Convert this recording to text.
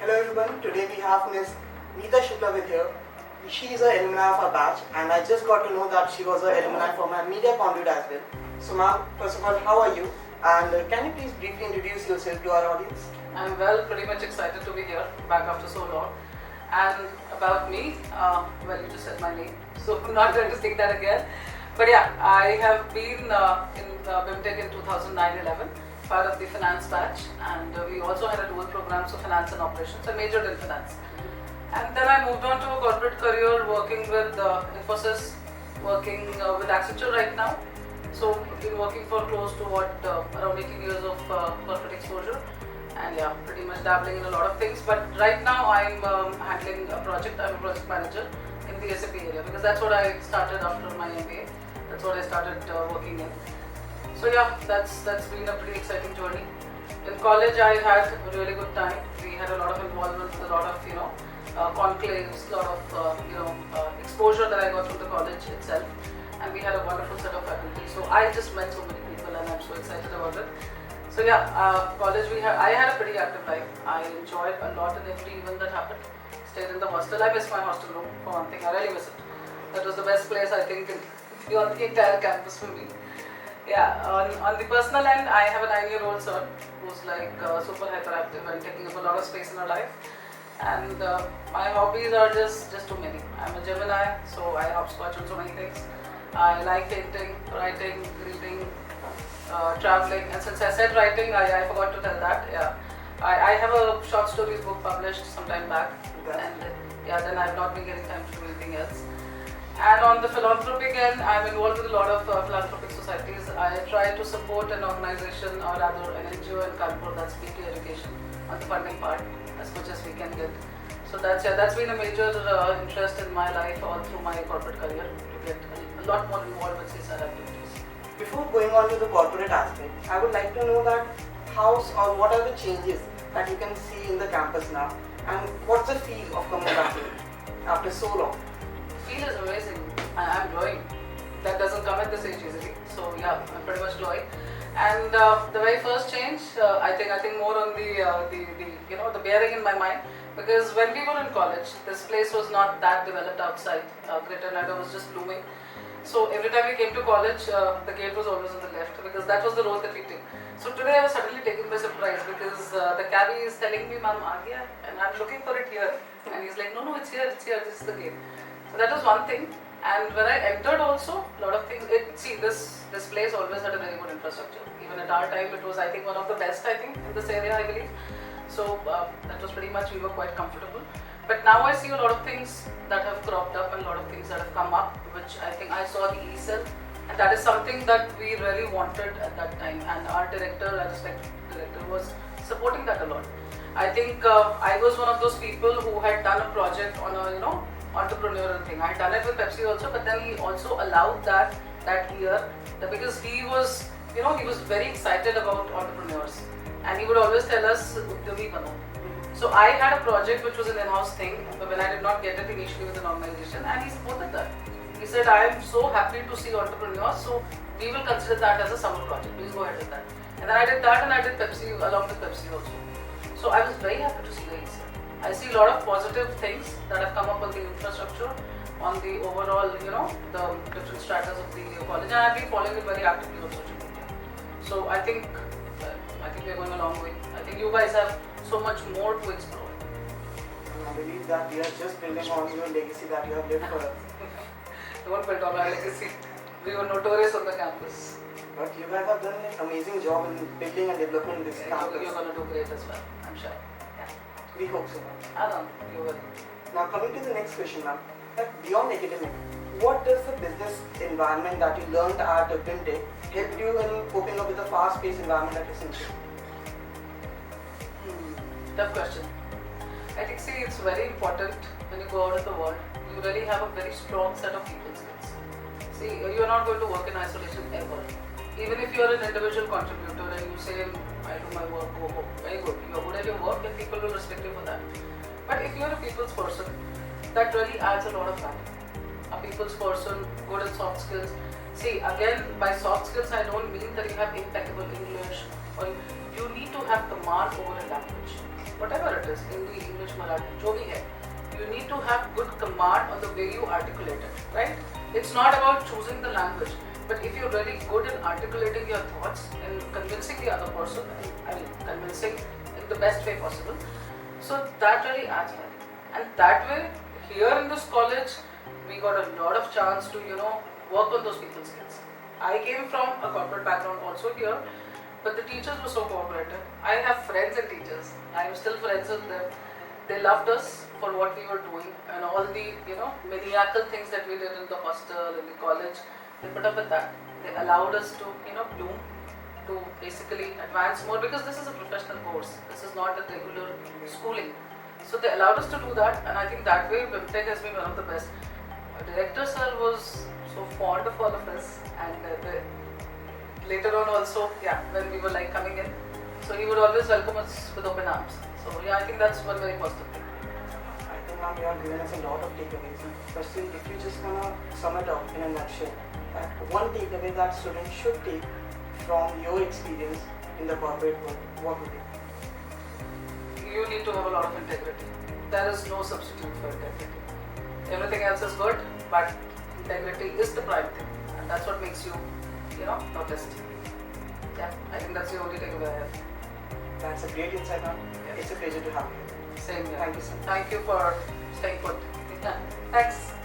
Hello everyone, today we have Miss Meeta Shukla with here. She is an alumni of our batch and I just got to know that she was an alumni for my media conduit as well. So ma'am, first of all, how are you? And can you please briefly introduce yourself to our audience? I'm well, pretty much excited to be here, back after so long. And about me, well, you just said my name, so I'm not going to say that again. But yeah, I have been in BIMTech in 2009-11, part of the finance batch, and we also had a dual program, so finance and operations. I majored in finance. And then I moved on to a corporate career working with Infosys, working with Accenture right now. So I've been working for close to around 18 years of corporate exposure. And yeah, pretty much dabbling in a lot of things. But right now I'm handling a project. I'm a project manager in the SAP area because that's what I started after my MBA. That's what I started working in. So yeah, that's been a pretty exciting journey. In college I had a really good time. We had a lot of involvement with a lot of conclaves, a lot of exposure that I got from the college itself. And we had a wonderful set of faculty. So I just met so many people and I'm so excited about it. So yeah, college I had a pretty active life. I enjoyed a lot in every event that happened. Stayed in the hostel. I miss my hostel room for one thing. I really miss it. That was the best place I think on the entire campus for me. Yeah, on the personal end, I have a 9-year-old son who's like super hyperactive and taking up a lot of space in her life. And my hobbies are just too many. I'm a Gemini, so I hopscotch on so many things. I like painting, writing, reading, traveling, and since I said writing, I forgot to tell that. Yeah, I have a short stories book published some time back, and yeah, then I've not been getting time to do anything else. And on the philanthropic end, I'm involved with a lot of philanthropic societies. I try to support an organization or rather an NGO in Kanpur that's PT education on the funding part as much as we can get. So that's been a major interest in my life all through my corporate career to get a lot more involved with CSR activities. Before going on to the corporate aspect, I would like to know that what are the changes that you can see in the campus now and what's the feel of coming back to it after so long? Feel is amazing. I'm glowing. That doesn't come at this age easily. So yeah, I'm pretty much glowing. And the very first change, I think more on the bearing in my mind, because when we were in college, this place was not that developed outside. Greater Noida was just blooming. So every time we came to college, the gate was always on the left because that was the road that we took. So today I was suddenly taken by surprise because the cabbie is telling me, "Ma'am, aa gaya," and I'm looking for it here, and he's like, "No, it's here. This is the gate." So that was one thing. And when I entered also, a lot of things, this place always had a very good infrastructure. Even at our time, it was I think one of the best in this area, I believe. So that was pretty much, we were quite comfortable. But now I see a lot of things that have cropped up and a lot of things that have come up, which I think I saw the E-cell. And that is something that we really wanted at that time. And our director, our respected director, was supporting that a lot. I think I was one of those people who had done a project on a, entrepreneurial thing. I had done it with Pepsi also, but then he also allowed that year because he was very excited about entrepreneurs, and he would always tell us, "Udyami bano." So I had a project which was an in-house thing, but when I did not get it initially with an organization, and he supported that. He said, "I am so happy to see entrepreneurs, so we will consider that as a summer project. Please go ahead with that." And then I did that, and I did Pepsi along with Pepsi also. So I was very happy to see the ESL. I see a lot of positive things that have come up on the infrastructure, on the overall, the different stratas of the college, and I've been following it very actively on social media. So I think we're going a long way. I think you guys have so much more to explore. I believe that we are just building on your legacy that you have lived for us. Don't build on our legacy. We were notorious on the campus. But you guys have done an amazing job in building and developing this campus. You're going to do great as well, I'm sure. We hope so, ma'am. I know, you will. Now coming to the next question, ma'am. Beyond academic, what does the business environment that you learned at BIMTech help you in coping up with the fast-paced environment at Accenture? Tough question. I think it's very important when you go out in the world, you really have a very strong set of people skills. You're not going to work in isolation ever. Even if you're an individual contributor and you say, "I do my work, go, very good. You're good at your work, then people will respect you for that. But if you're a people's person, that really adds a lot of value. A people's person, good at soft skills. Again, by soft skills, I don't mean that you have impeccable English or you need to have command over a language. whatever it is, Hindi, English, Marathi, jo bhi hai, you need to have good command on the way you articulate it, right? It's not about choosing the language, but if you're really good in articulating your thoughts and convincing the other person, convincing in the best way possible, so that really adds value. And that way, here in this college, we got a lot of chance to, work on those people skills. I came from a corporate background also here, but the teachers were so cooperative. I have friends and teachers. I am still friends with them. They loved us for what we were doing and all the, maniacal things that we did in the hostel, in the college. They put up with that. They allowed us to, bloom, to basically advance more, because this is a professional course. This is not a regular schooling. So they allowed us to do that, and I think that way BIMTech has been one of the best. Our director sir was so fond of all of us, and later on also, when we were coming in, so he would always welcome us with open arms. So I think that's one very positive thing. I think ma'am, you have given us a lot of takeaways. Firstly, if you just gonna sum it up in a nutshell, one takeaway that students should take from your experience in the corporate world, what would it be? You need to have a lot of integrity. There is no substitute for integrity. Everything else is good, but integrity is the prime thing, and that's what makes you, noticed. Yeah, I think that's the only takeaway I have. That's a great insight, ma'am. It's a pleasure to have you. Same here. Thank you so much. Thank you for staying put. Yeah. Thanks.